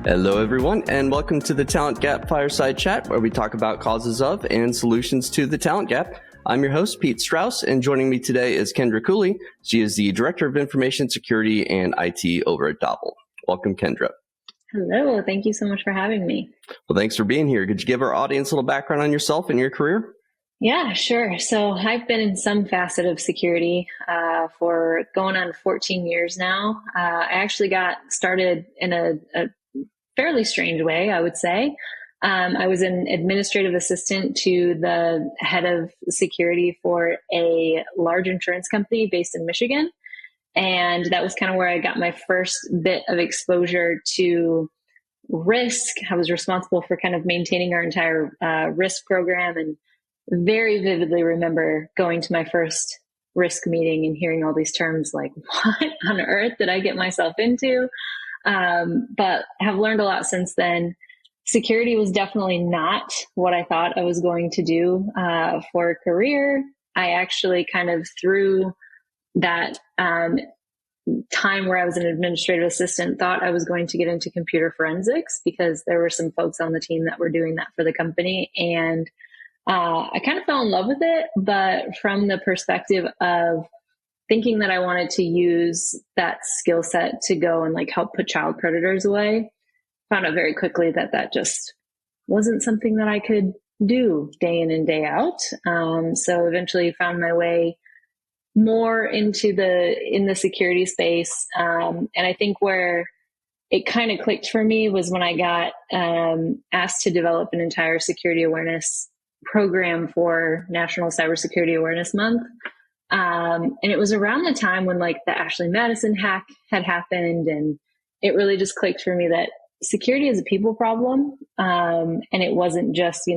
Hello, everyone, and welcome to the Talent Gap Fireside Chat, where we talk about causes of and solutions to the talent gap. I'm your host, Pete Strauss, and joining me today is Kendra Cooley. She is the Director of Information Security and IT over at Doppel. Welcome, Kendra. Hello, thank you so much for having me. Well, thanks for being here. Could you give our audience a little background on yourself and your career? Yeah, sure. So I've been in some facet of security for going on 14 years now. I actually got started in a fairly strange way, I would say. I was an administrative assistant to the head of security for a large insurance company based in Michigan. And that was kind of where I got my first bit of exposure to risk. I was responsible for kind of maintaining our entire risk program, and very vividly remember going to my first risk meeting and hearing all these terms like, what on earth did I get myself into? But have learned a lot since then. Security was definitely not what I thought I was going to do for a career. I actually kind of through that time where I was an administrative assistant, thought I was going to get into computer forensics because there were some folks on the team that were doing that for the company. And I kind of fell in love with it, but from the perspective of thinking that I wanted to use that skill set to go and like help put child predators away, found out very quickly that that just wasn't something that I could do day in and day out. So eventually found my way more into the security space. And I think where it kind of clicked for me was when I got asked to develop an entire security awareness program for National Cybersecurity Awareness Month. And it was around the time when like the Ashley Madison hack had happened. And it really just clicked for me that security is a people problem. And it wasn't just,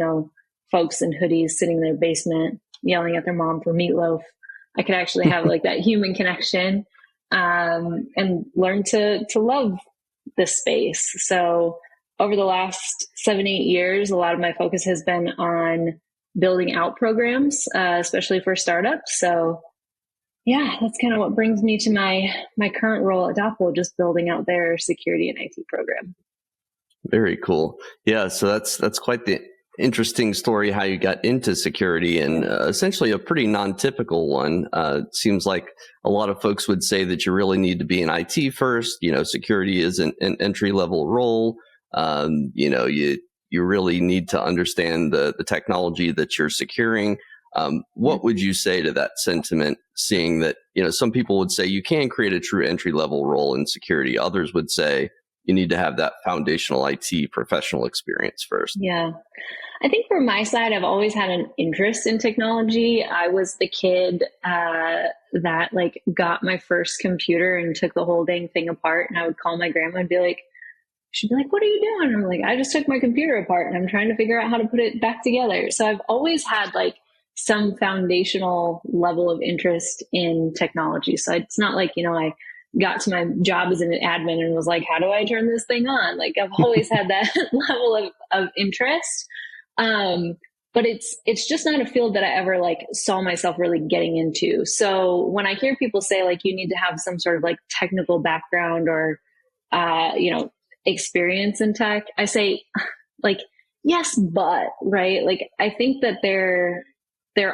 folks in hoodies sitting in their basement yelling at their mom for meatloaf. I could actually have like that human connection and learn to love this space. So over the last 7-8 years, a lot of my focus has been on building out programs, especially for startups. So yeah, that's kind of what brings me to my current role at Doppel, just building out their security and IT program. Very cool. Yeah, so that's quite the interesting story how you got into security, and essentially a pretty non-typical one. It seems like a lot of folks would say that you really need to be in IT first. Security isn't an entry-level role. You really need to understand the technology that you're securing. What would you say to that sentiment, seeing that, some people would say you can create a true entry-level role in security. Others would say you need to have that foundational IT professional experience first. Yeah. I think from my side, I've always had an interest in technology. I was the kid that like got my first computer and took the whole dang thing apart. And I would call my grandma and be like, she'd be like, what are you doing? I'm like, I just took my computer apart and I'm trying to figure out how to put it back together. So I've always had like some foundational level of interest in technology. So it's not like, I got to my job as an admin and was like, how do I turn this thing on? Like I've always had that level of interest. But it's just not a field that I ever like saw myself really getting into. So when I hear people say like, you need to have some sort of like technical background or, experience in tech, I say like, yes, but right. Like, I think that there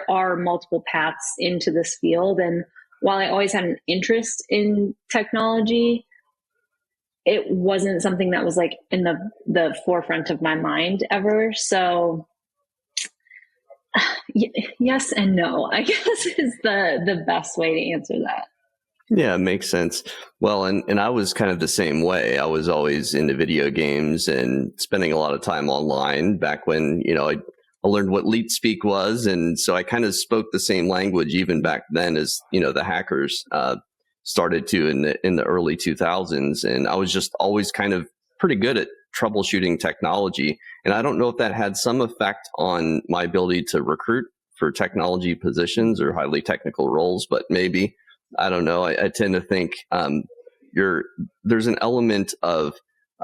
are multiple paths into this field. And while I always had an interest in technology, it wasn't something that was like in the forefront of my mind ever. So yes and no, I guess is the best way to answer that. Yeah, it makes sense. Well, and I was kind of the same way. I was always into video games and spending a lot of time online back when, I learned what leet speak was. And so I kind of spoke the same language even back then as, the hackers started to in the early 2000s. And I was just always kind of pretty good at troubleshooting technology. And I don't know if that had some effect on my ability to recruit for technology positions or highly technical roles, but maybe. I don't know. I tend to think there's an element of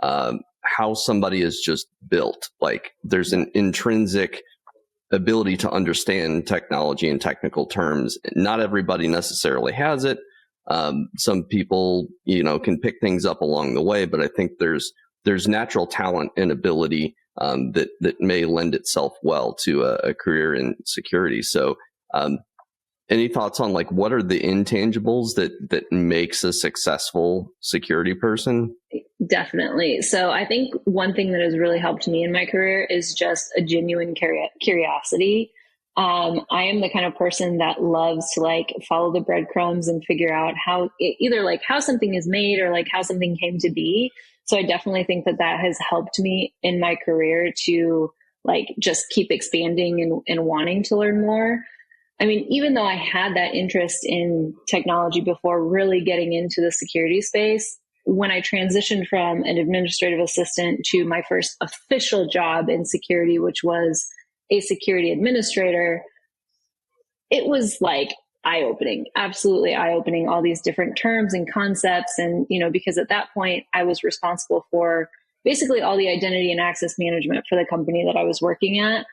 how somebody is just built. Like there's an intrinsic ability to understand technology and technical terms. Not everybody necessarily has it. Some people, can pick things up along the way, but I think there's there's natural talent and ability that may lend itself well to a career in security. So, any thoughts on like what are the intangibles that makes a successful security person? Definitely. So I think one thing that has really helped me in my career is just a genuine curiosity. I am the kind of person that loves to like follow the breadcrumbs and figure out how either like how something is made or like how something came to be. So I definitely think that has helped me in my career to like just keep expanding and wanting to learn more. I mean, even though I had that interest in technology before really getting into the security space, when I transitioned from an administrative assistant to my first official job in security, which was a security administrator, it was like eye-opening, absolutely eye-opening, all these different terms and concepts. And, because at that point I was responsible for basically all the identity and access management for the company that I was working at.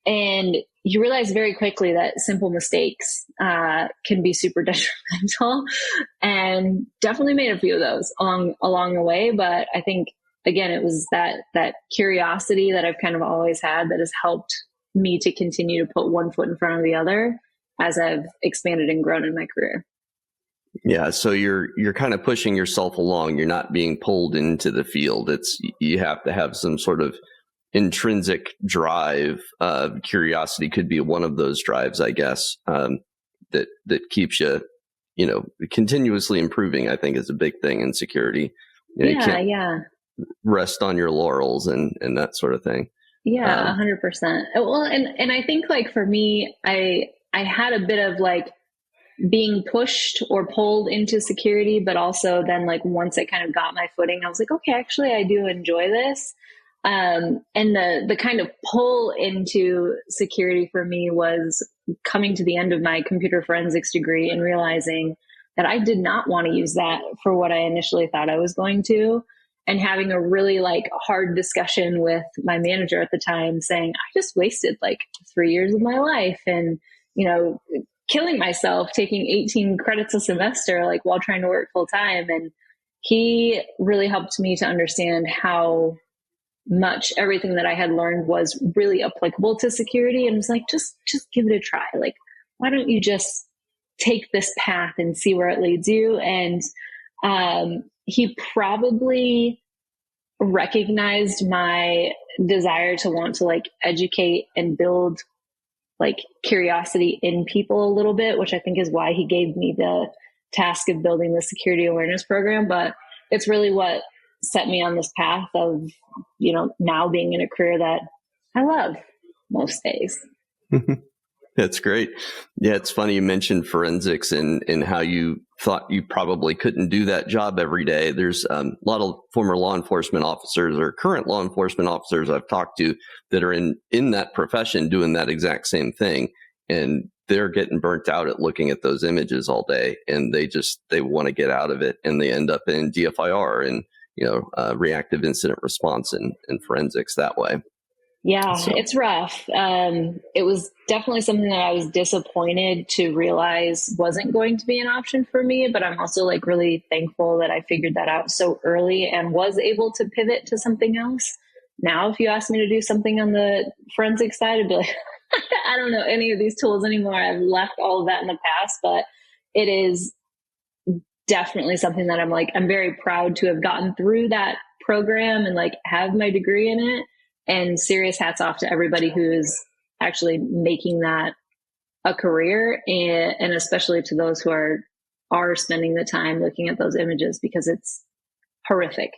And you realize very quickly that simple mistakes can be super detrimental, and definitely made a few of those along the way. But I think, again, it was that curiosity that I've kind of always had that has helped me to continue to put one foot in front of the other as I've expanded and grown in my career. Yeah, so you're kind of pushing yourself along. You're not being pulled into the field. You have to have some sort of intrinsic drive. Curiosity could be one of those drives, I guess, that keeps you, continuously improving. I think is a big thing in security. You can't rest on your laurels and that sort of thing. Yeah, 100%. Well, and I think like for me, I had a bit of like being pushed or pulled into security, but also then like once I kind of got my footing, I was like, okay, actually I do enjoy this. And the kind of pull into security for me was coming to the end of my computer forensics degree and realizing that I did not want to use that for what I initially thought I was going to. And having a really like hard discussion with my manager at the time saying, I just wasted like 3 years of my life and, killing myself, taking 18 credits a semester, like while trying to work full time. And he really helped me to understand how much everything that I had learned was really applicable to security, and was like, just give it a try. Like, why don't you just take this path and see where it leads you? And he probably recognized my desire to want to like educate and build like curiosity in people a little bit, which I think is why he gave me the task of building the security awareness program. But it's really what set me on this path of, now being in a career that I love most days. That's great. Yeah, it's funny you mentioned forensics and how you thought you probably couldn't do that job every day. There's a lot of former law enforcement officers or current law enforcement officers I've talked to that are in that profession doing that exact same thing. And they're getting burnt out at looking at those images all day, and they want to get out of it, and they end up in DFIR and reactive incident response and forensics that way. Yeah, it's rough. It was definitely something that I was disappointed to realize wasn't going to be an option for me, but I'm also like really thankful that I figured that out so early and was able to pivot to something else. Now, if you ask me to do something on the forensic side, I'd be like, I don't know any of these tools anymore. I've left all of that in the past, but it is definitely something that I'm very proud to have gotten through that program and like have my degree in it. And serious hats off to everybody who's actually making that a career, and especially to those who are spending the time looking at those images, because it's horrific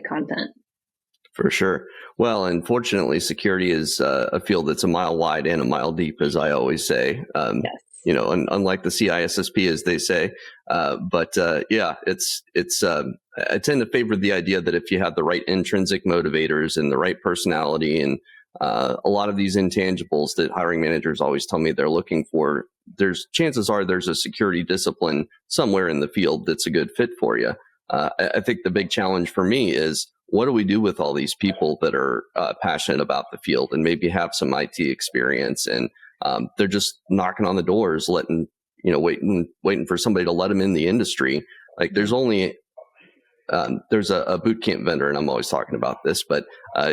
content. For sure. Well, unfortunately, security is a field that's a mile wide and a mile deep, as I always say. Yes. Unlike the CISSP, as they say. It's I tend to favor the idea that if you have the right intrinsic motivators and the right personality and a lot of these intangibles that hiring managers always tell me they're looking for, chances are there's a security discipline somewhere in the field that's a good fit for you. I think the big challenge for me is, what do we do with all these people that are passionate about the field and maybe have some IT experience, and they're just knocking on the doors, waiting for somebody to let them in the industry. Like there's only there's a boot camp vendor, and I'm always talking about this, but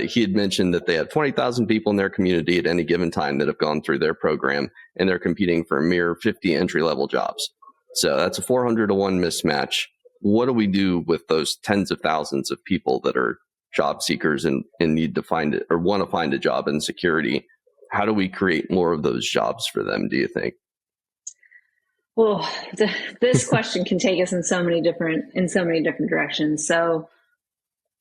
he had mentioned that they have 20,000 people in their community at any given time that have gone through their program, and they're competing for a mere 50 entry-level jobs. So that's a 400 to 1 mismatch. What do we do with those tens of thousands of people that are job seekers and need to find it or want to find a job in security? How do we create more of those jobs for them, do you think? Well, this question can take us in so many different directions. So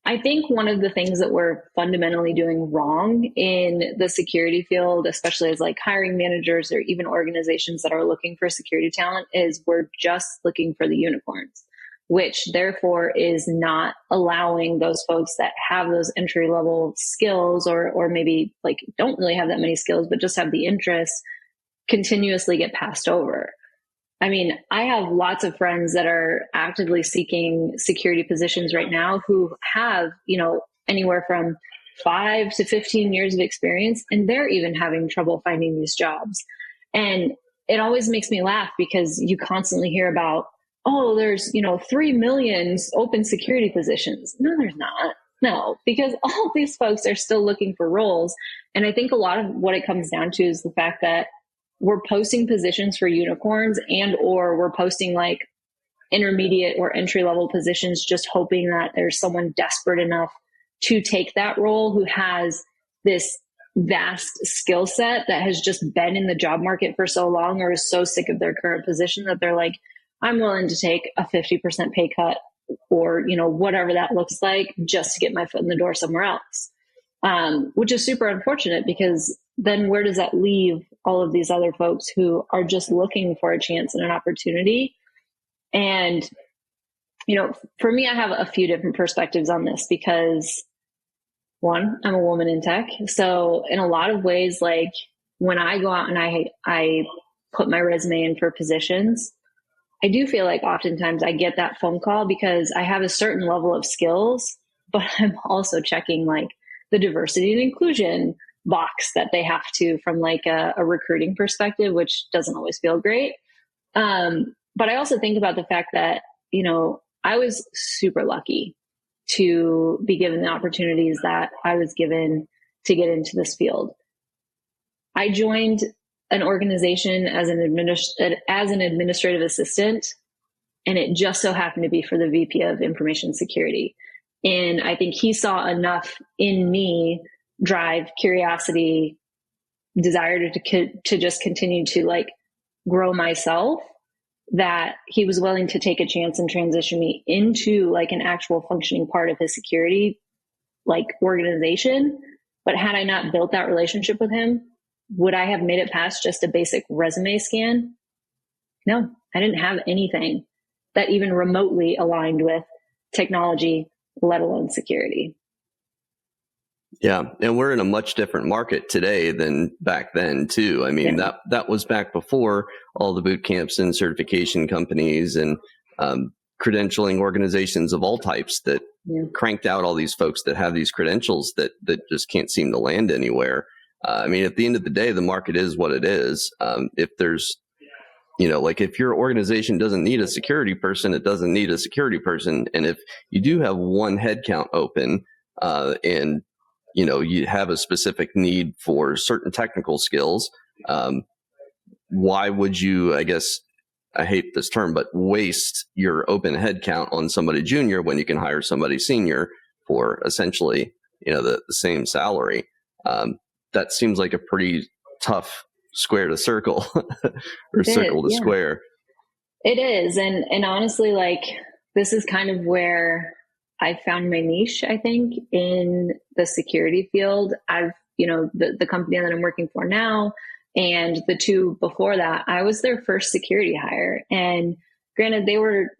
I think one of the things that we're fundamentally doing wrong in the security field, especially as like hiring managers or even organizations that are looking for security talent, is we're just looking for the unicorns, which therefore is not allowing those folks that have those entry level skills or maybe like don't really have that many skills, but just have the interest, continuously get passed over. I mean, I have lots of friends that are actively seeking security positions right now who have, anywhere from 5 to 15 years of experience, and they're even having trouble finding these jobs. And it always makes me laugh because you constantly hear about, oh, there's, 3 million open security positions. No, there's not. No, because all these folks are still looking for roles. And I think a lot of what it comes down to is the fact that we're posting positions for unicorns or we're posting like intermediate or entry level positions, just hoping that there's someone desperate enough to take that role who has this vast skill set that has just been in the job market for so long or is so sick of their current position that they're like, I'm willing to take a 50% pay cut or, whatever that looks like just to get my foot in the door somewhere else. Which is super unfortunate because then where does that leave all of these other folks who are just looking for a chance and an opportunity? And, for me, I have a few different perspectives on this because one, I'm a woman in tech. So in a lot of ways, like when I go out and I put my resume in for positions, I do feel like oftentimes I get that phone call because I have a certain level of skills, but I'm also checking like the diversity and inclusion box that they have to from like a recruiting perspective, which doesn't always feel great. But I also think about the fact that, I was super lucky to be given the opportunities that I was given to get into this field. I joined an organization as an administrative assistant, and it just so happened to be for the VP of information security. And I think he saw enough in me, drive, curiosity, desire to just continue to like grow myself, that he was willing to take a chance and transition me into like an actual functioning part of his security like organization. But had I not built that relationship with him, would I have made it past just a basic resume scan? No, I didn't have anything that even remotely aligned with technology, let alone security. Yeah. And we're in a much different market today than back then too. I mean, that was back before all the boot camps and certification companies and credentialing organizations of all types that cranked out all these folks that have these credentials that just can't seem to land anywhere. I mean, at the end of the day, the market is what it is. If there's, like if your organization doesn't need a security person, it doesn't need a security person. And if you do have one headcount open and you have a specific need for certain technical skills, why would you, I guess, I hate this term, but waste your open headcount on somebody junior when you can hire somebody senior for essentially, the same salary? That seems like a pretty tough square to circle or circle to square. It is. And honestly, like this is kind of where I found my niche, I think, in the security field. I've, the company that I'm working for now and the two before that, I was their first security hire. And granted, they were,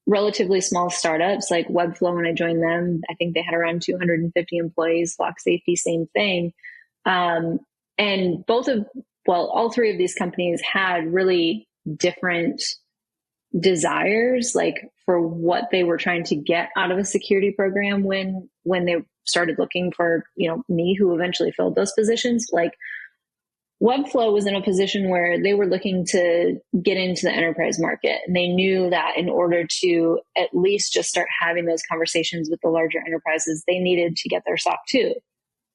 relatively small startups like Webflow. When I joined them, I think they had around 250 employees. Flock Safety, same thing. And all three of these companies had really different desires, like for what they were trying to get out of a security program when they started looking for, me, who eventually filled those positions. Like Webflow was in a position where they were looking to get into the enterprise market. And they knew that in order to at least just start having those conversations with the larger enterprises, they needed to get their SOC 2.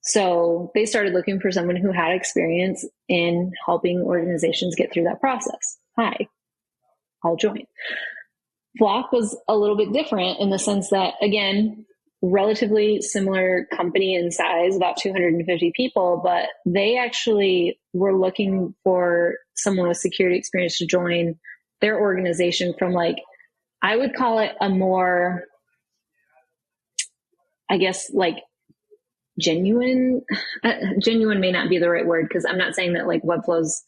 So they started looking for someone who had experience in helping organizations get through that process. Hi, I'll join. Flock was a little bit different in the sense that, again, relatively similar company in size, about 250 people, but they actually were looking for someone with security experience to join their organization from, like, I would call it a more, I guess, like genuine may not be the right word, because I'm not saying that like Webflow's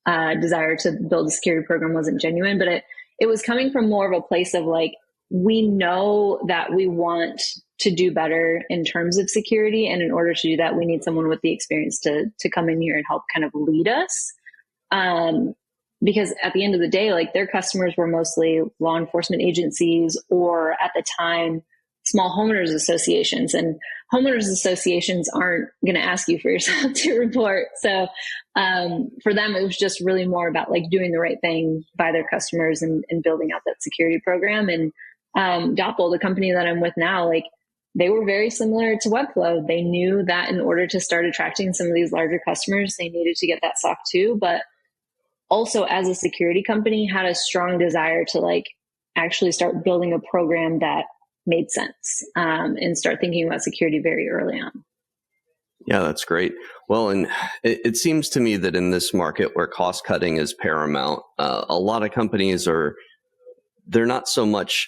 desire to build a security program wasn't genuine, but it was coming from more of a place of like, we know that we want to do better in terms of security. And in order to do that, we need someone with the experience to come in here and help kind of lead us. Because at the end of the day, like their customers were mostly law enforcement agencies, or at the time, small homeowners associations. And homeowners associations aren't going to ask you for your SOC 2 report. So for them, it was just really more about like doing the right thing by their customers and building out that security program. And Doppel, the company that I'm with now, like they were very similar to Webflow. They knew that in order to start attracting some of these larger customers, they needed to get that SOC 2, but also as a security company had a strong desire to like actually start building a program that made sense and start thinking about security very early on. Yeah, that's great. Well, and it seems to me that in this market where cost cutting is paramount, a lot of companies they're not so much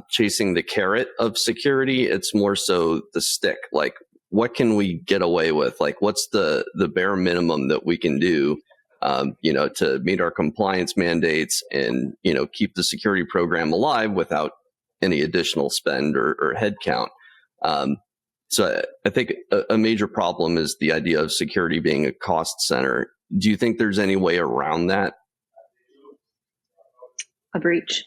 chasing the carrot of security. It's more so the stick. Like, what can we get away with? Like, what's the bare minimum that we can do, to meet our compliance mandates and, keep the security program alive without any additional spend or headcount. So I think a major problem is the idea of security being a cost center. Do you think there's any way around that? A breach.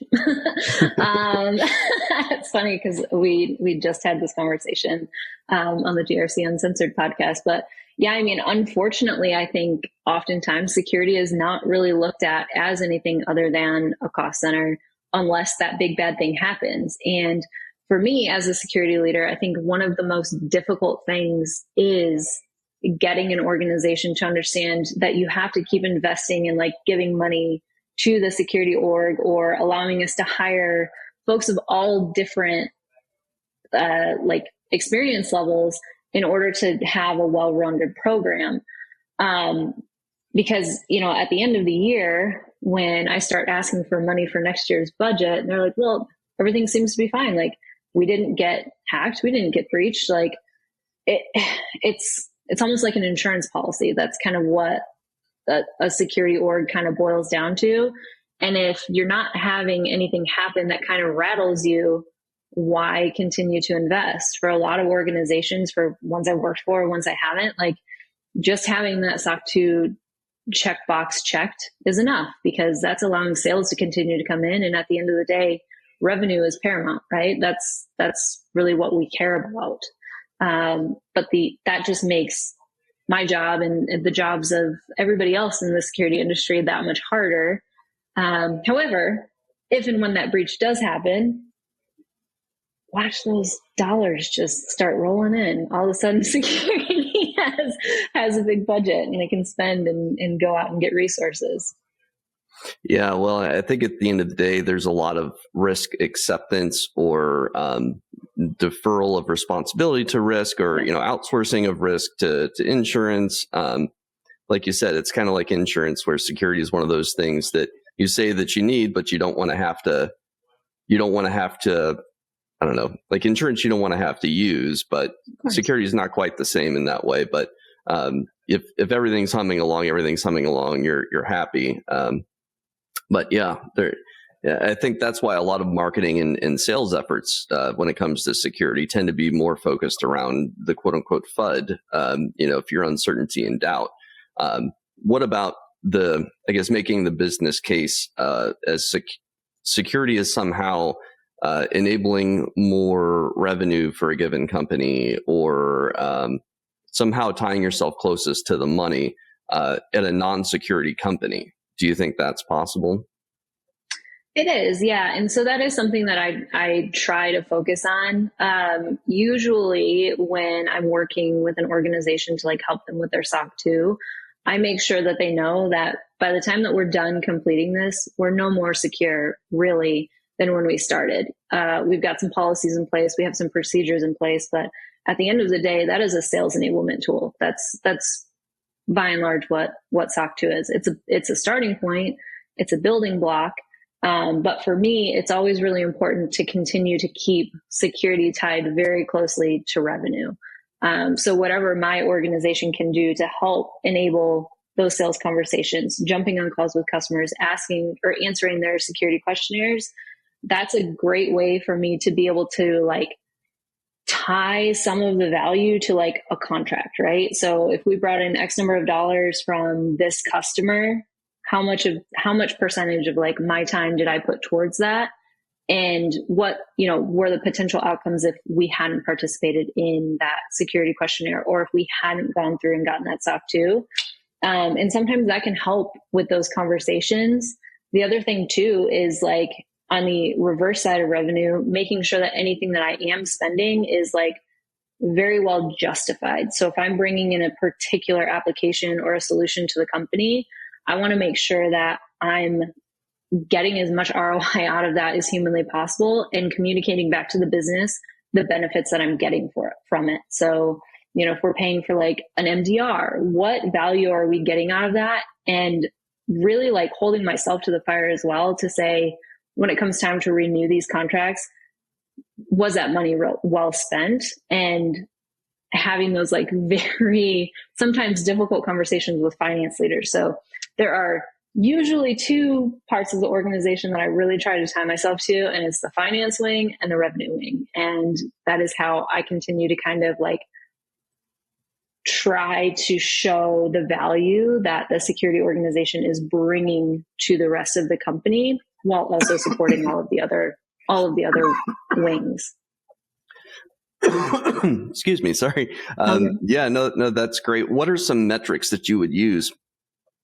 It's funny because we just had this conversation on the GRC Uncensored podcast. But yeah, I mean, unfortunately, I think oftentimes security is not really looked at as anything other than a cost center unless that big bad thing happens. And for me as a security leader, I think one of the most difficult things is getting an organization to understand that you have to keep investing and like giving money to the security org, or allowing us to hire folks of all different like experience levels in order to have a well-rounded program. Because, at the end of the year, when I start asking for money for next year's budget, they're like, well, everything seems to be fine. Like, we didn't get hacked. We didn't get breached. Like it's almost like an insurance policy. That's kind of what a security org kind of boils down to. And if you're not having anything happen that kind of rattles you, why continue to invest? For a lot of organizations, for ones I've worked for, ones I haven't, like just having that SOC 2 checkbox checked is enough, because that's allowing sales to continue to come in. And at the end of the day, revenue is paramount, right? That's really what we care about. But that just makes my job and the jobs of everybody else in the security industry that much harder. However, if and when that breach does happen, watch those dollars just start rolling in. All of a sudden, security has a big budget and they can spend and go out and get resources. Yeah, well, I think at the end of the day, there's a lot of risk acceptance or deferral of responsibility to risk, or outsourcing of risk to insurance. Like you said, it's kind of like insurance, where security is one of those things that you say that you need, but you don't want to have to. You don't want to have to. I don't know, like insurance, you don't want to have to use, but security is not quite the same in that way. But if everything's humming along, you're happy. But yeah, I think that's why a lot of marketing and sales efforts, when it comes to security, tend to be more focused around the quote unquote FUD. If you're uncertainty and doubt, what about making the business case as security is somehow enabling more revenue for a given company, or somehow tying yourself closest to the money. at a non-security company. Do you think that's possible? It is, yeah. And so that is something that I try to focus on. Usually when I'm working with an organization to like help them with their SOC 2, I make sure that they know that by the time that we're done completing this, we're no more secure really than when we started. We've got some policies in place, we have some procedures in place, but at the end of the day, that is a sales enablement tool. That's by and large what SOC 2 is. It's a starting point, it's a building block. But for me, it's always really important to continue to keep security tied very closely to revenue. So whatever my organization can do to help enable those sales conversations, jumping on calls with customers, asking or answering their security questionnaires, that's a great way for me to be able to like tie some of the value to like a contract, right? So if we brought in X number of dollars from this customer, how much percentage of like my time did I put towards that? And what, were the potential outcomes if we hadn't participated in that security questionnaire, or if we hadn't gone through and gotten that SOC 2? And sometimes that can help with those conversations. The other thing too is like on the reverse side of revenue, making sure that anything that I am spending is like very well justified. So if I'm bringing in a particular application or a solution to the company, I want to make sure that I'm getting as much ROI out of that as humanly possible and communicating back to the business the benefits that I'm getting from it. So, if we're paying for like an MDR, what value are we getting out of that? And really like holding myself to the fire as well to say, when it comes time to renew these contracts, was that money well spent? And having those like very sometimes difficult conversations with finance leaders. So there are usually two parts of the organization that I really try to tie myself to, and it's the finance wing and the revenue wing. And that is how I continue to kind of like try to show the value that the security organization is bringing to the rest of the company while also supporting all of the other wings. Excuse me. Sorry. Yeah, no, that's great. What are some metrics that you would use,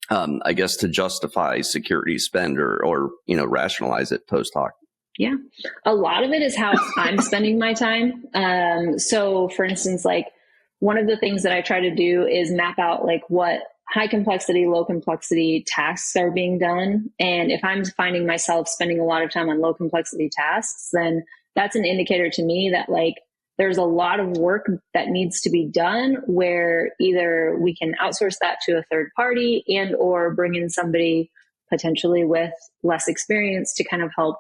I guess, to justify security spend or rationalize it post hoc? Yeah, a lot of it is how I'm spending my time. So for instance, like one of the things that I try to do is map out like what high complexity, low complexity tasks are being done. And if I'm finding myself spending a lot of time on low complexity tasks, then that's an indicator to me that like there's a lot of work that needs to be done where either we can outsource that to a third party and or bring in somebody potentially with less experience to kind of help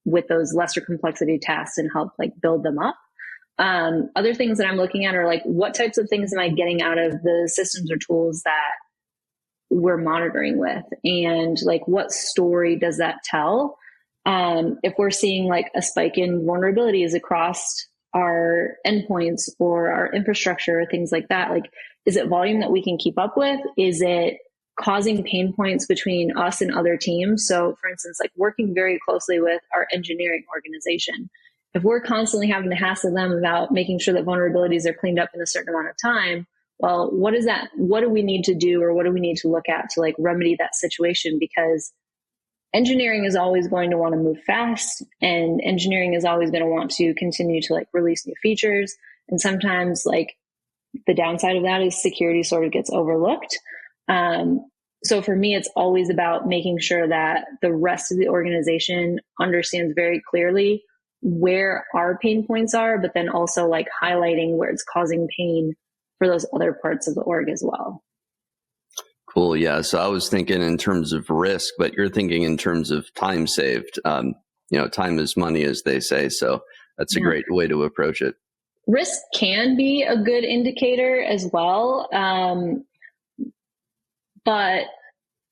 with those lesser complexity tasks and help like build them up. Other things that I'm looking at are like, what types of things am I getting out of the systems or tools that we're monitoring with? And like, what story does that tell? If we're seeing like a spike in vulnerabilities across our endpoints or our infrastructure or things like that, like, is it volume that we can keep up with? Is it causing pain points between us and other teams? So for instance, like working very closely with our engineering organization, if we're constantly having to hassle them about making sure that vulnerabilities are cleaned up in a certain amount of time, well, what is that? What do we need to do, or what do we need to look at to like remedy that situation? Because engineering is always going to want to move fast, and engineering is always going to want to continue to like release new features. And sometimes like the downside of that is security sort of gets overlooked. So for me, it's always about making sure that the rest of the organization understands very clearly where our pain points are, but then also like highlighting where it's causing pain for those other parts of the org as well. Cool. Yeah. So I was thinking in terms of risk, but you're thinking in terms of time saved. Time is money, as they say. So that's a great way to approach it. Risk can be a good indicator as well. But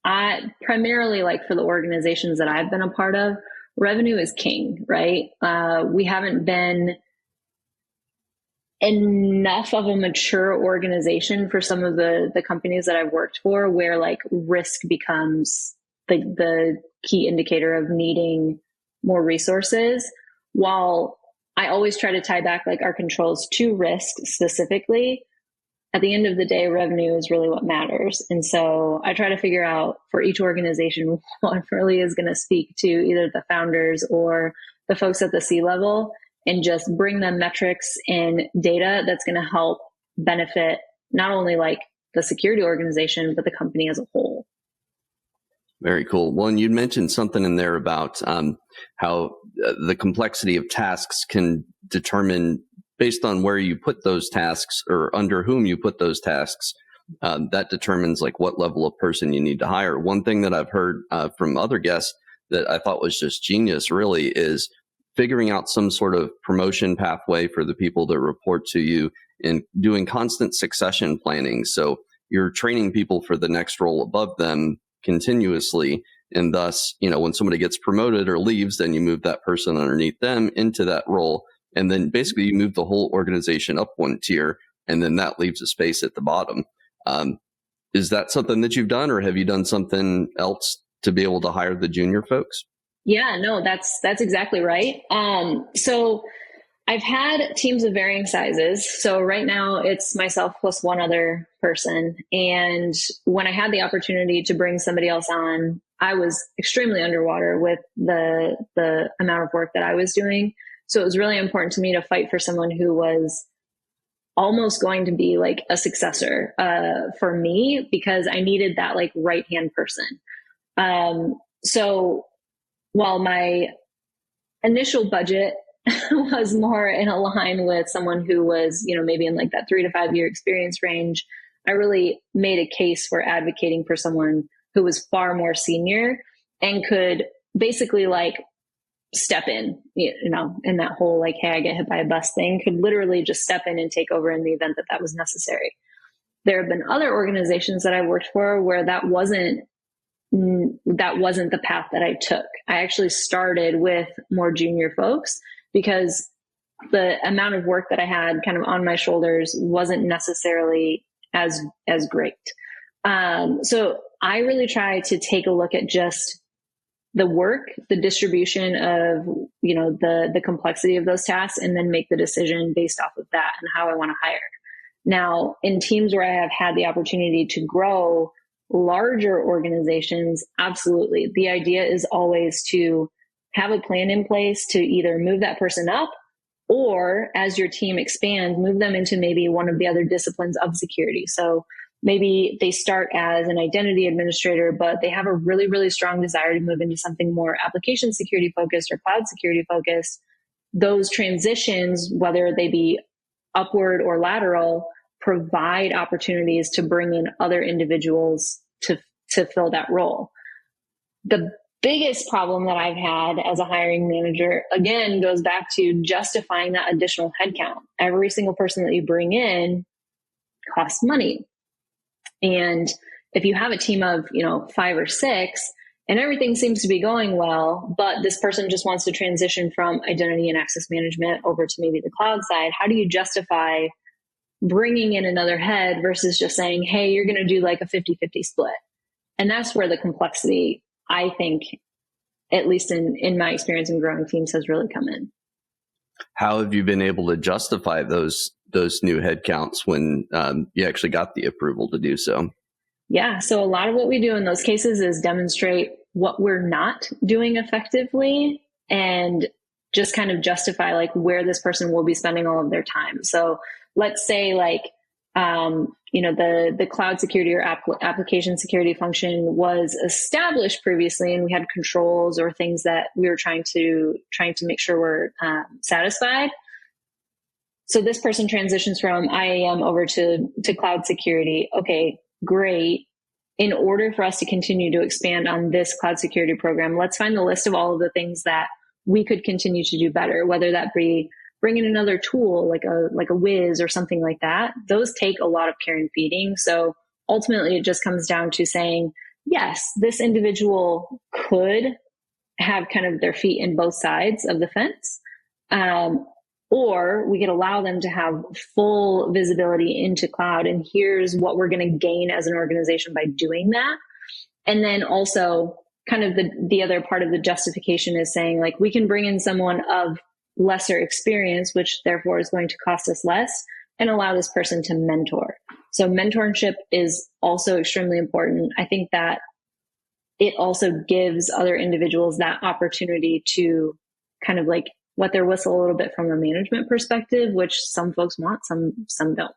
I primarily, like for the organizations that I've been a part of, revenue is king, right? We haven't been enough of a mature organization for some of the companies that I've worked for where like risk becomes the key indicator of needing more resources. While I always try to tie back like our controls to risk specifically, at the end of the day, revenue is really what matters. And so I try to figure out for each organization what really is going to speak to either the founders or the folks at the C-level, and just bring them metrics and data that's going to help benefit not only like the security organization, but the company as a whole. Very cool. Well, and you mentioned something in there about how the complexity of tasks can determine, based on where you put those tasks or under whom you put those tasks, that determines like what level of person you need to hire. One thing that I've heard from other guests that I thought was just genius really is figuring out some sort of promotion pathway for the people that report to you and doing constant succession planning. So you're training people for the next role above them continuously. And thus, when somebody gets promoted or leaves, then you move that person underneath them into that role. And then basically you move the whole organization up one tier, and then that leaves a space at the bottom. Is that something that you've done, or have you done something else to be able to hire the junior folks? Yeah, no, that's exactly right. So I've had teams of varying sizes. So right now it's myself plus one other person. And when I had the opportunity to bring somebody else on, I was extremely underwater with the amount of work that I was doing. So it was really important to me to fight for someone who was almost going to be like a successor for me, because I needed that like right-hand person. So while my initial budget was more in a line with someone who was, maybe in like that 3 to 5 year experience range, I really made a case for advocating for someone who was far more senior and could basically like step in, in that whole like, hey, I get hit by a bus thing, could literally just step in and take over in the event that that was necessary. There have been other organizations that I worked for where that wasn't the path that I took. I actually started with more junior folks because the amount of work that I had kind of on my shoulders wasn't necessarily as great. So I really try to take a look at just the work, the distribution of, the complexity of those tasks, and then make the decision based off of that and how I want to hire. Now, in teams where I have had the opportunity to grow larger organizations, absolutely. The idea is always to have a plan in place to either move that person up, or as your team expands, move them into maybe one of the other disciplines of security. So maybe they start as an identity administrator, but they have a really, really strong desire to move into something more application security focused or cloud security focused. Those transitions, whether they be upward or lateral, provide opportunities to bring in other individuals to fill that role. The biggest problem that I've had as a hiring manager, again, goes back to justifying that additional headcount. Every single person that you bring in costs money. And if you have a team of, 5 or 6 and everything seems to be going well, but this person just wants to transition from identity and access management over to maybe the cloud side, how do you justify bringing in another head versus just saying, hey, you're going to do like a 50-50 split? And that's where the complexity, I think, at least in my experience in growing teams, has really come in. How have you been able to justify those new headcounts when you actually got the approval to do so? Yeah, so a lot of what we do in those cases is demonstrate what we're not doing effectively and just kind of justify like where this person will be spending all of their time. So let's say like, the cloud security or application security function was established previously, and we had controls or things that we were trying to make sure were satisfied. So this person transitions from IAM over to cloud security. Okay, great. In order for us to continue to expand on this cloud security program, let's find the list of all of the things that we could continue to do better, whether that be bring in another tool like a Wiz or something like that. Those take a lot of care and feeding. So ultimately it just comes down to saying, yes, this individual could have kind of their feet in both sides of the fence. Or we could allow them to have full visibility into cloud. And here's what we're going to gain as an organization by doing that. And then also kind of the other part of the justification is saying like, we can bring in someone of lesser experience, which therefore is going to cost us less, and allow this person to mentor. So mentorship is also extremely important. I think that it also gives other individuals that opportunity to kind of like wet their whistle a little bit from a management perspective, which some folks want, some don't.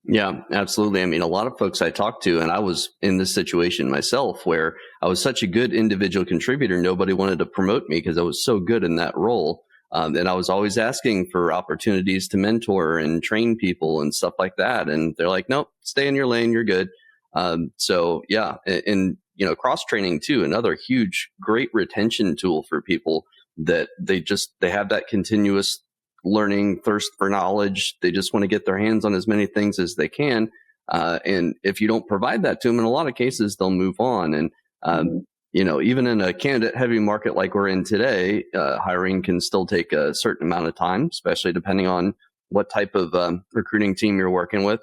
Yeah, absolutely. I mean, a lot of folks I talked to, and I was in this situation myself where I was such a good individual contributor, nobody wanted to promote me because I was so good in that role. And I was always asking for opportunities to mentor and train people and stuff like that. And they're like, nope, stay in your lane, you're good. So yeah, and you know, cross training too, another huge, great retention tool for people that they have that continuous learning thirst for knowledge. They just want to get their hands on as many things as they can. And if you don't provide that to them, in a lot of cases, they'll move on. And, you know, even in a candidate heavy market like we're in today, hiring can still take a certain amount of time, especially depending on what type of recruiting team you're working with.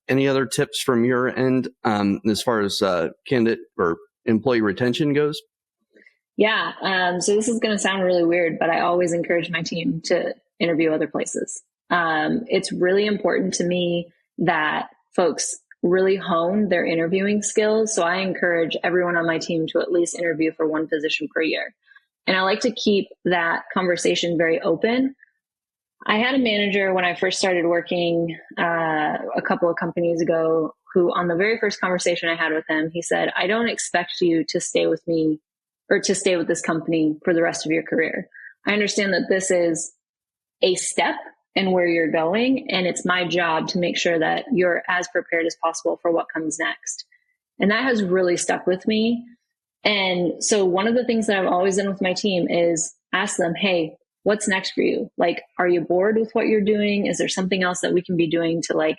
Any other tips from your end as far as candidate or employee retention goes? Yeah. So this is going to sound really weird, but I always encourage my team to interview other places. It's really important to me that folks really hone their interviewing skills. So I encourage everyone on my team to at least interview for one position per year. And I like to keep that conversation very open. I had a manager when I first started working a couple of companies ago who, on the very first conversation I had with him, he said, I don't expect you to stay with me or to stay with this company for the rest of your career. I understand that this is a step in where you're going, and it's my job to make sure that you're as prepared as possible for what comes next. And that has really stuck with me. And so one of the things that I've always done with my team is ask them, hey, what's next for you? Like, are you bored with what you're doing? Is there something else that we can be doing to like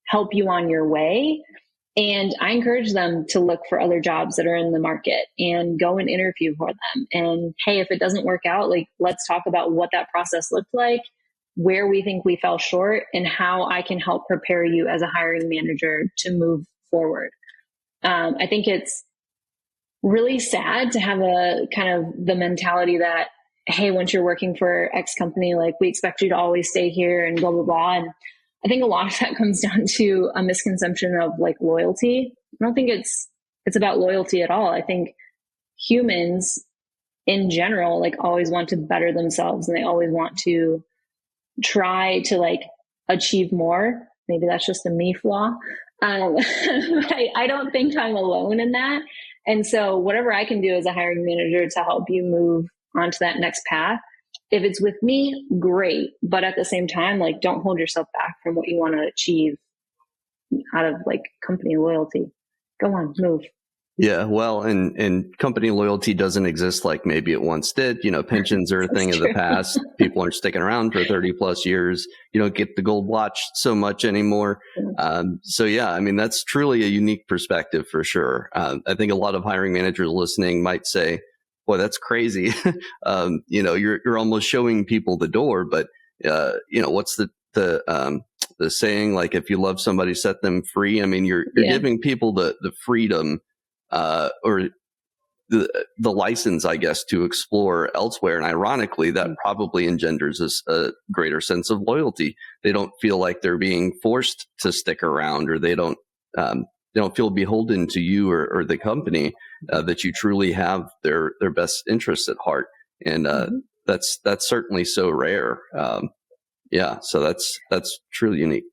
help you on your way? And I encourage them to look for other jobs that are in the market and go and interview for them. And hey, if it doesn't work out, like, let's talk about what that process looked like, where we think we fell short, and how I can help prepare you as a hiring manager to move forward. I think it's really sad to have a kind of the mentality that, hey, once you're working for X company, like, we expect you to always stay here and blah, blah, blah. And I think a lot of that comes down to a misconception of like loyalty. I don't think it's about loyalty at all. I think humans in general, like, always want to better themselves, and they always want to try to like achieve more. Maybe that's just a me flaw. I don't think I'm alone in that. And so whatever I can do as a hiring manager to help you move onto that next path, if it's with me, great. But at the same time, like, don't hold yourself back from what you want to achieve out of like company loyalty. Go on, move. Yeah, well, and company loyalty doesn't exist like maybe it once did. You know, pensions are a thing of the past. People aren't sticking around for 30 plus years. You don't get the gold watch so much anymore. So yeah, I mean, that's truly a unique perspective for sure. I think a lot of hiring managers listening might say, boy, that's crazy. You know, you're almost showing people the door, but you know, what's the saying, like, if you love somebody, set them free. I mean, you're giving people the freedom or the license, I guess, to explore elsewhere. And ironically, that probably engenders a greater sense of loyalty. They don't feel like they're being forced to stick around, or they don't feel beholden to you or the company, that you truly have their best interests at heart. And that's certainly so rare. Yeah, so that's truly unique.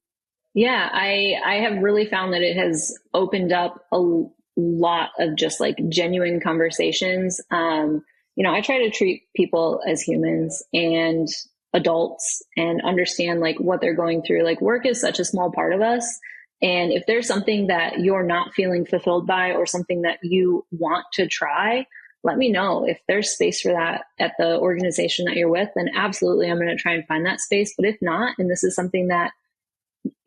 Yeah, I have really found that it has opened up a lot of just like genuine conversations. You know, I try to treat people as humans and adults and understand like what they're going through. Like, work is such a small part of us. And if there's something that you're not feeling fulfilled by, or something that you want to try, let me know. If there's space for that at the organization that you're with, then absolutely, I'm going to try and find that space. But if not, and this is something that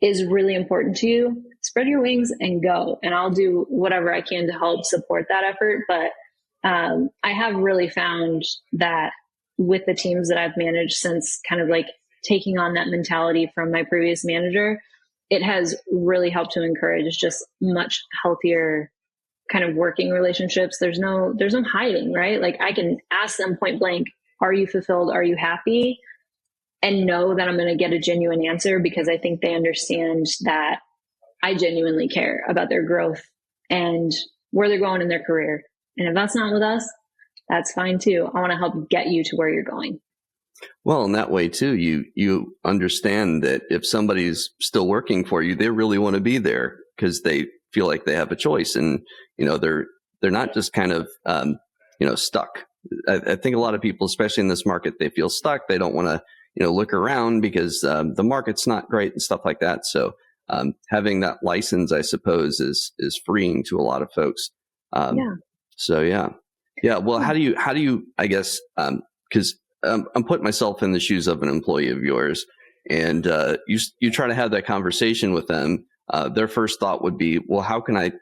is really important to you, spread your wings and go. And I'll do whatever I can to help support that effort. But I have really found that with the teams that I've managed since kind of like taking on that mentality from my previous manager, it has really helped to encourage just much healthier kind of working relationships. There's no hiding, right? Like, I can ask them point blank, are you fulfilled? Are you happy? And know that I'm going to get a genuine answer, because I think they understand that I genuinely care about their growth and where they're going in their career. And if that's not with us, that's fine too. I want to help get you to where you're going. Well, in that way too, you understand that if somebody's still working for you, they really want to be there because they feel like they have a choice, and they're not just kind of stuck. I think a lot of people, especially in this market, they feel stuck. They don't want to look around because the market's not great and stuff like that. So having that license, I suppose, is freeing to a lot of folks. Yeah. So yeah. Well, how do you? I guess because I'm putting myself in the shoes of an employee of yours, and you try to have that conversation with them. Their first thought would be, well, how can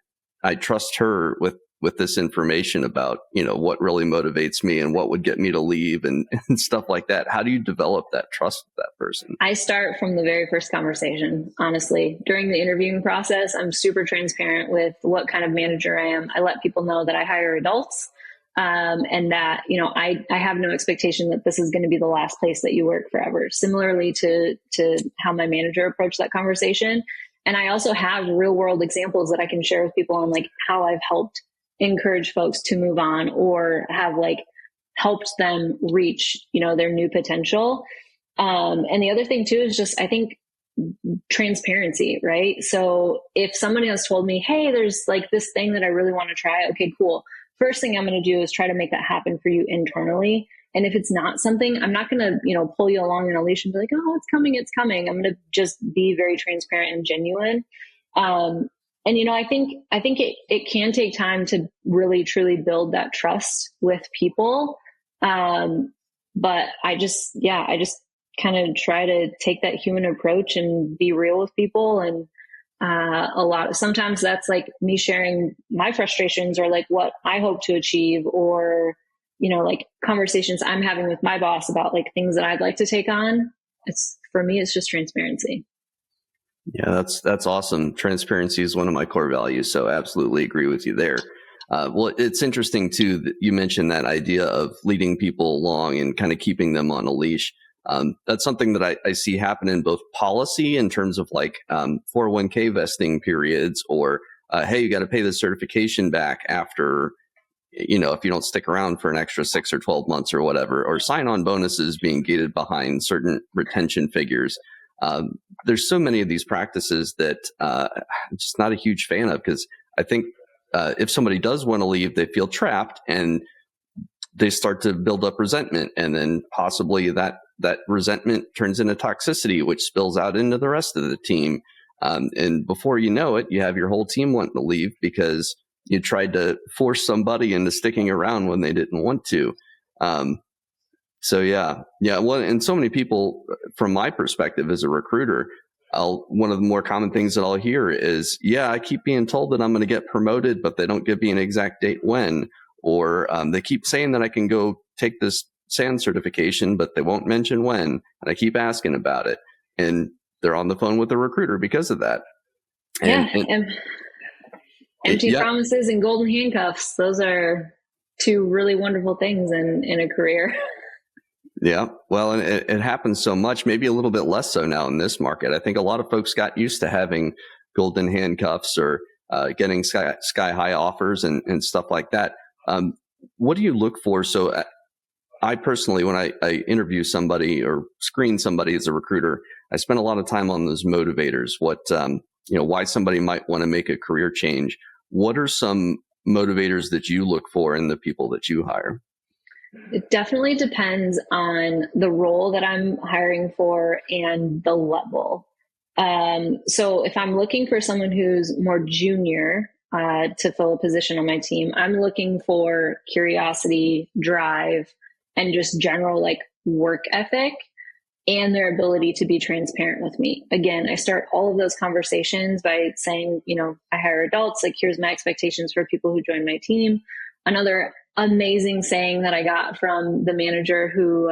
I trust her with this information about what really motivates me and what would get me to leave and stuff like that? How do you develop that trust with that person? I start from the very first conversation, honestly. During the interviewing process, I'm super transparent with what kind of manager I am. I let people know that I hire adults. And that, I have no expectation that this is going to be the last place that you work forever. Similarly to how my manager approached that conversation. And I also have real world examples that I can share with people on like how I've helped encourage folks to move on or have like helped them reach, their new potential. And the other thing too is just, I think, transparency, right? So if somebody has told me, hey, there's like this thing that I really want to try. Okay, cool. First thing I'm going to do is try to make that happen for you internally. And if it's not something, I'm not going to, pull you along in a leash and be like, oh, it's coming. I'm going to just be very transparent and genuine. And, I think it can take time to really, truly build that trust with people. But I just kind of try to take that human approach and be real with people. And sometimes that's like me sharing my frustrations or like what I hope to achieve or, like conversations I'm having with my boss about like things that I'd like to take on. For me, it's just transparency. Yeah, that's awesome. Transparency is one of my core values. So I absolutely agree with you there. Well, it's interesting too that you mentioned that idea of leading people along and kind of keeping them on a leash. That's something that I see happen in both policy in terms of like 401k vesting periods or, hey, you got to pay the certification back after, if you don't stick around for an extra 6 or 12 months or whatever, or sign-on bonuses being gated behind certain retention figures. There's so many of these practices that I'm just not a huge fan of because I think if somebody does want to leave, they feel trapped and they start to build up resentment, and then possibly that resentment turns into toxicity, which spills out into the rest of the team. And before you know it, you have your whole team wanting to leave because you tried to force somebody into sticking around when they didn't want to. So yeah. Well, and so many people, from my perspective as a recruiter, one of the more common things that I'll hear is, yeah, I keep being told that I'm going to get promoted, but they don't give me an exact date when. Or they keep saying that I can go take this SAN certification, but they won't mention when. And I keep asking about it. And they're on the phone with the recruiter because of that. Empty promises and golden handcuffs. Those are two really wonderful things in a career. Yeah. Well, and it happens so much, maybe a little bit less so now in this market. I think a lot of folks got used to having golden handcuffs or getting sky high offers and stuff like that. What do you look for? So I personally, when I interview somebody or screen somebody as a recruiter, I spend a lot of time on those motivators. What, why somebody might want to make a career change. What are some motivators that you look for in the people that you hire? It definitely depends on the role that I'm hiring for and the level. So if I'm looking for someone who's more junior to fill a position on my team, I'm looking for curiosity, drive, and just general like work ethic and their ability to be transparent with me. Again, I start all of those conversations by saying, I hire adults, like here's my expectations for people who join my team. Another amazing saying that I got from the manager who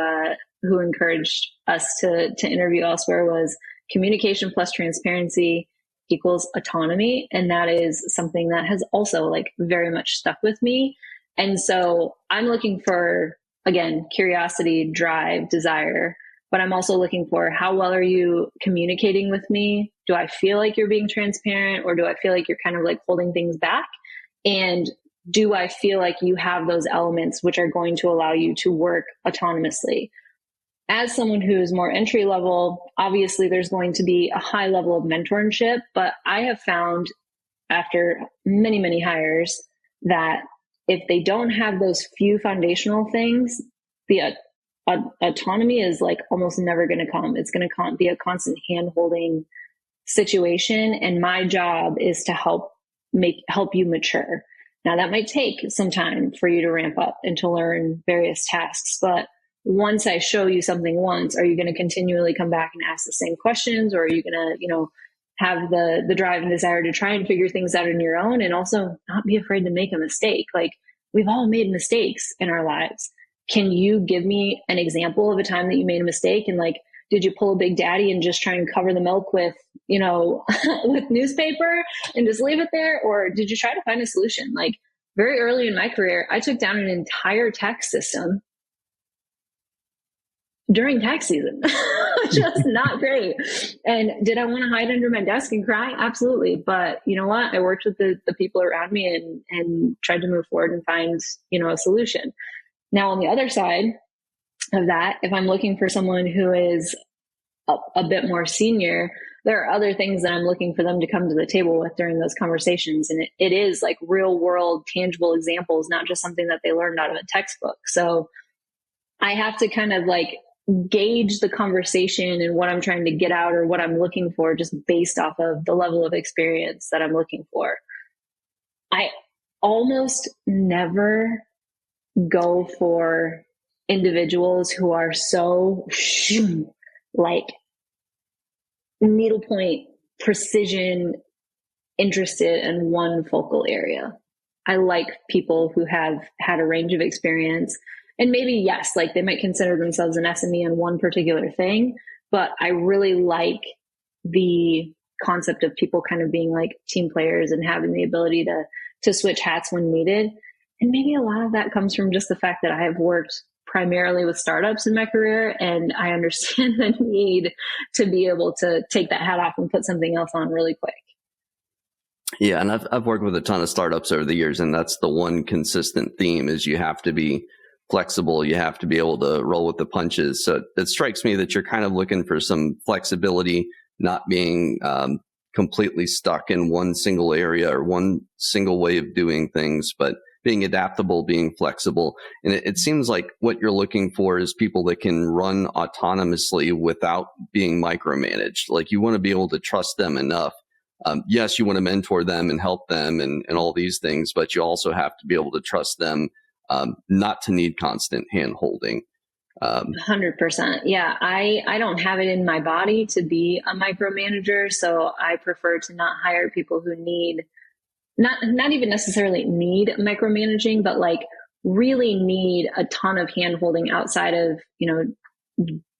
encouraged us to interview elsewhere was communication plus transparency equals autonomy. And that is something that has also like very much stuck with me. And so I'm looking for, again, curiosity, drive, desire, but I'm also looking for how well are you communicating with me? Do I feel like you're being transparent, or do I feel like you're kind of like holding things back? And do I feel like you have those elements which are going to allow you to work autonomously? As someone who is more entry level, obviously there's going to be a high level of mentorship, but I have found after many, many hires that if they don't have those few foundational things, the autonomy is like almost never going to come. It's going to be a constant hand-holding situation. And my job is to help you mature. Now that might take some time for you to ramp up and to learn various tasks, but once I show you something once, are you going to continually come back and ask the same questions, or are you going to, have the drive and desire to try and figure things out on your own, and also not be afraid to make a mistake? Like, we've all made mistakes in our lives. Can you give me an example of a time that you made a mistake? And like, did you pull a Big Daddy and just try and cover the milk with, with newspaper and just leave it there? Or did you try to find a solution? Like, very early in my career, I took down an entire tax system during tax season. Just not great. And did I want to hide under my desk and cry? Absolutely. But you know what? I worked with the people around me and tried to move forward and find, a solution. Now, on the other side of that, if I'm looking for someone who is a bit more senior, there are other things that I'm looking for them to come to the table with during those conversations. And it is like real world, tangible examples, not just something that they learned out of a textbook. So I have to kind of like gauge the conversation and what I'm trying to get out or what I'm looking for just based off of the level of experience that I'm looking for. I almost never go for individuals who are so like needlepoint precision interested in one focal area. I like people who have had a range of experience. And maybe, yes, like they might consider themselves an SME in one particular thing, but I really like the concept of people kind of being like team players and having the ability to switch hats when needed. And maybe a lot of that comes from just the fact that I have worked primarily with startups in my career, and I understand the need to be able to take that hat off and put something else on really quick. Yeah, and I've worked with a ton of startups over the years, and that's the one consistent theme is you have to be flexible. You have to be able to roll with the punches. So it strikes me that you're kind of looking for some flexibility, not being completely stuck in one single area or one single way of doing things, but being adaptable, being flexible. And it seems like what you're looking for is people that can run autonomously without being micromanaged. Like, you want to be able to trust them enough. Yes, you want to mentor them and help them and all these things, but you also have to be able to trust them not to need constant hand holding. 100%. Yeah. I don't have it in my body to be a micromanager. So I prefer to not hire people who need, not even necessarily need micromanaging, but like really need a ton of hand holding outside of,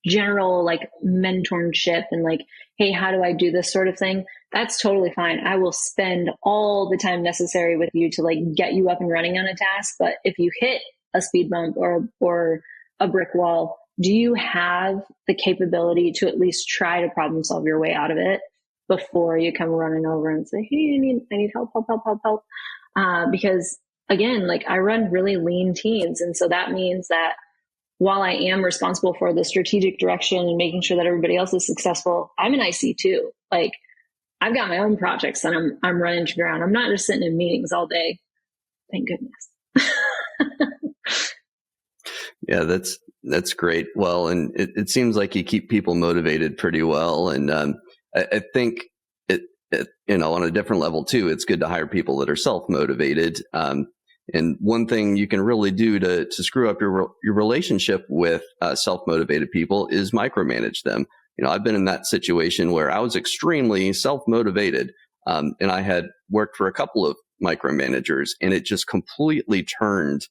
general like mentorship and like, hey, how do I do this sort of thing? That's totally fine. I will spend all the time necessary with you to like get you up and running on a task. But if you hit a speed bump or a brick wall, do you have the capability to at least try to problem solve your way out of it before you come running over and say, hey, I need help. Because again, like I run really lean teams. And so that means that while I am responsible for the strategic direction and making sure that everybody else is successful, I'm an IC too. Like, I've got my own projects that I'm running to ground. I'm not just sitting in meetings all day. Thank goodness. Yeah, that's great. Well, and it seems like you keep people motivated pretty well. And I think it on a different level too, it's good to hire people that are self-motivated. And one thing you can really do to screw up your relationship with self-motivated people is micromanage them. I've been in that situation where I was extremely self-motivated, and I had worked for a couple of micromanagers, and it just completely turned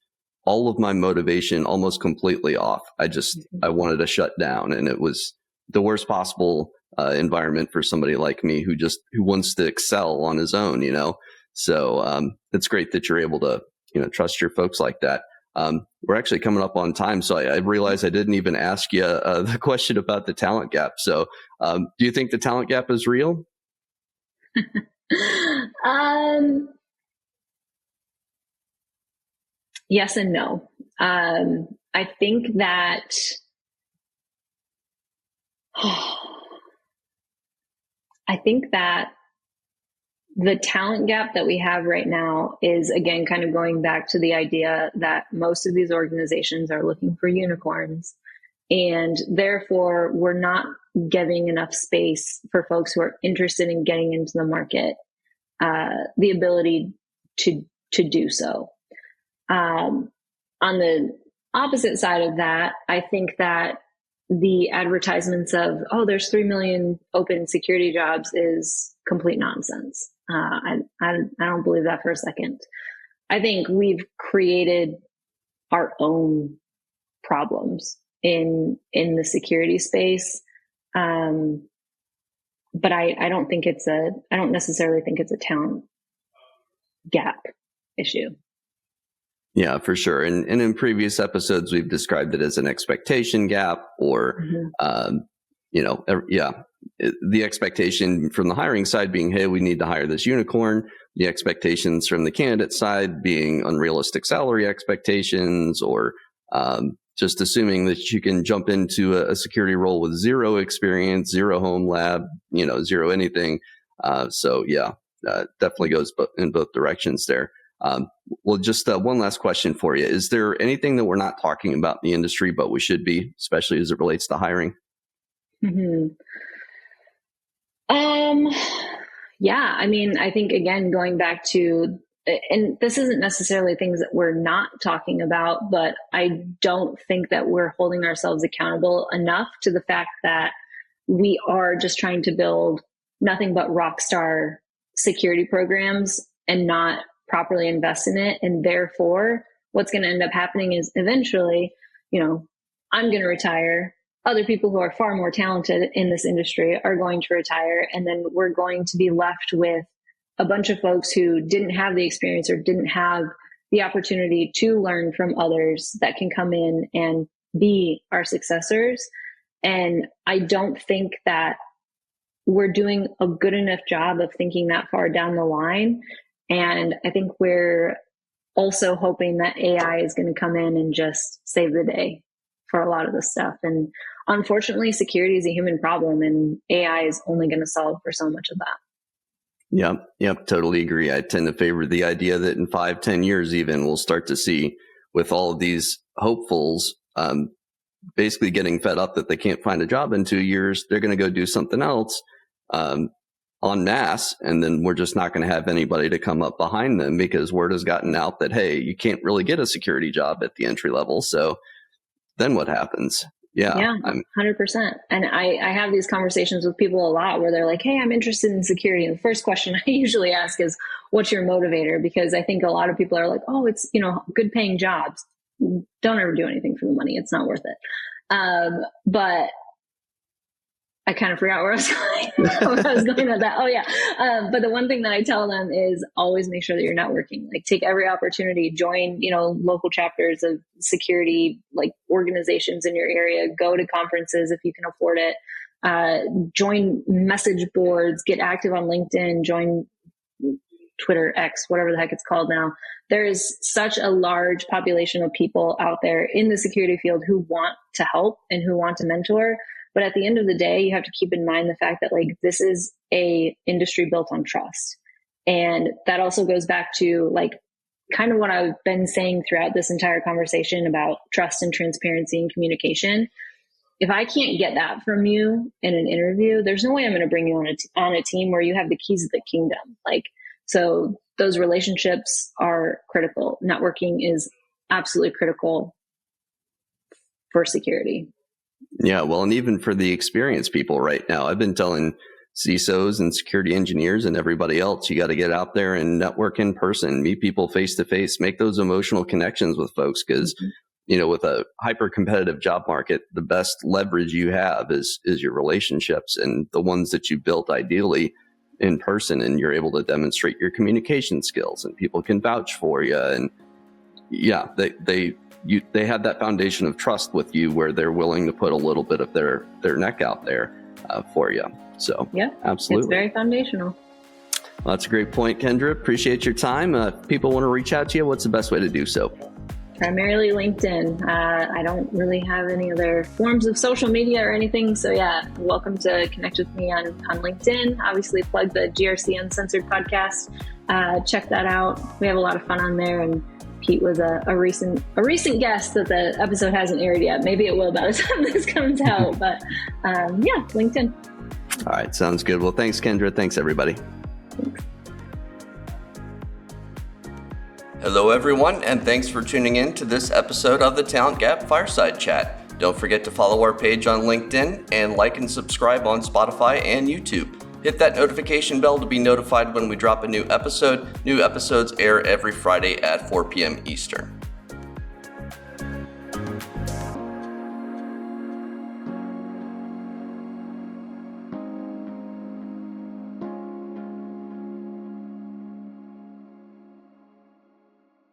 all of my motivation almost completely off. I wanted to shut down, and it was the worst possible environment for somebody like me who wants to excel on his own. So it's great that you're able to trust your folks like that. We're actually coming up on time, so I realized I didn't even ask you the question about the talent gap. So do you think the talent gap is real? Yes and no. I think that the talent gap that we have right now is, again, kind of going back to the idea that most of these organizations are looking for unicorns, and therefore we're not giving enough space for folks who are interested in getting into the market the ability to do so. On the opposite side of that, I think that the advertisements of, oh, there's 3 million open security jobs is complete nonsense. I don't believe that for a second. I think we've created our own problems in the security space. But I don't necessarily think it's a talent gap issue. Yeah, for sure. And in previous episodes, we've described it as an expectation gap, or, the expectation from the hiring side being, hey, we need to hire this unicorn. The expectations from the candidate side being unrealistic salary expectations, or just assuming that you can jump into a security role with zero experience, zero home lab, zero anything. Definitely goes in both directions there. Well, just one last question for you. Is there anything that we're not talking about in the industry, but we should be, especially as it relates to hiring? Yeah, I mean, I think, again, going back to, and this isn't necessarily things that we're not talking about, but I don't think that we're holding ourselves accountable enough to the fact that we are just trying to build nothing but rock star security programs and not properly invest in it. And therefore, what's going to end up happening is eventually, I'm going to retire. Other people who are far more talented in this industry are going to retire. And then we're going to be left with a bunch of folks who didn't have the experience or didn't have the opportunity to learn from others that can come in and be our successors. And I don't think that we're doing a good enough job of thinking that far down the line. And I think we're also hoping that AI is going to come in and just save the day for a lot of this stuff. And unfortunately, security is a human problem, and AI is only going to solve for so much of that. Yep, totally agree. I tend to favor the idea that in 5-10 years even, we'll start to see, with all of these hopefuls basically getting fed up that they can't find a job in 2 years, they're going to go do something else en masse, and then we're just not going to have anybody to come up behind them, because word has gotten out that, hey, you can't really get a security job at the entry level. So then what happens? Yeah, 100%. And I have these conversations with people a lot where they're like, hey, I'm interested in security. And the first question I usually ask is, what's your motivator? Because I think a lot of people are like, oh, it's, good paying jobs. Don't ever do anything for the money. It's not worth it. But I kind of forgot where I was going with that. Oh yeah. But the one thing that I tell them is always make sure that you're networking. Like, take every opportunity, join, local chapters of security, like organizations in your area, go to conferences if you can afford it, join message boards, get active on LinkedIn, join Twitter, X, whatever the heck it's called now. There is such a large population of people out there in the security field who want to help and who want to mentor. But at the end of the day, you have to keep in mind the fact that, like, this is a industry built on trust. And that also goes back to, like, kind of what I've been saying throughout this entire conversation about trust and transparency and communication. If I can't get that from you in an interview, there's no way I'm going to bring you on a team where you have the keys of the kingdom. Like, so those relationships are critical. Networking is absolutely critical for security. Yeah, well, and even for the experienced people right now, I've been telling CISOs and security engineers and everybody else, you got to get out there and network in person, meet people face to face, make those emotional connections with folks. Because, with a hyper competitive job market, the best leverage you have is your relationships, and the ones that you built ideally in person, and you're able to demonstrate your communication skills and people can vouch for you. And yeah, they they have that foundation of trust with you where they're willing to put a little bit of their neck out there for you. So yeah, absolutely. It's very foundational. Well, that's a great point, Kendra. Appreciate your time. If people want to reach out to you, what's the best way to do so? Primarily LinkedIn. I don't really have any other forms of social media or anything. So yeah, welcome to connect with me on LinkedIn. Obviously plug the GRC Uncensored podcast. Check that out. We have a lot of fun on there, and Pete was a recent guest that the episode hasn't aired yet. Maybe it will by the time this comes out, but yeah, LinkedIn. All right. Sounds good. Well, thanks, Kendra. Thanks, everybody. Thanks. Hello, everyone, and thanks for tuning in to this episode of the Talent Gap Fireside Chat. Don't forget to follow our page on LinkedIn and like and subscribe on Spotify and YouTube. Hit that notification bell to be notified when we drop a new episode. New episodes air every Friday at 4 p.m. Eastern.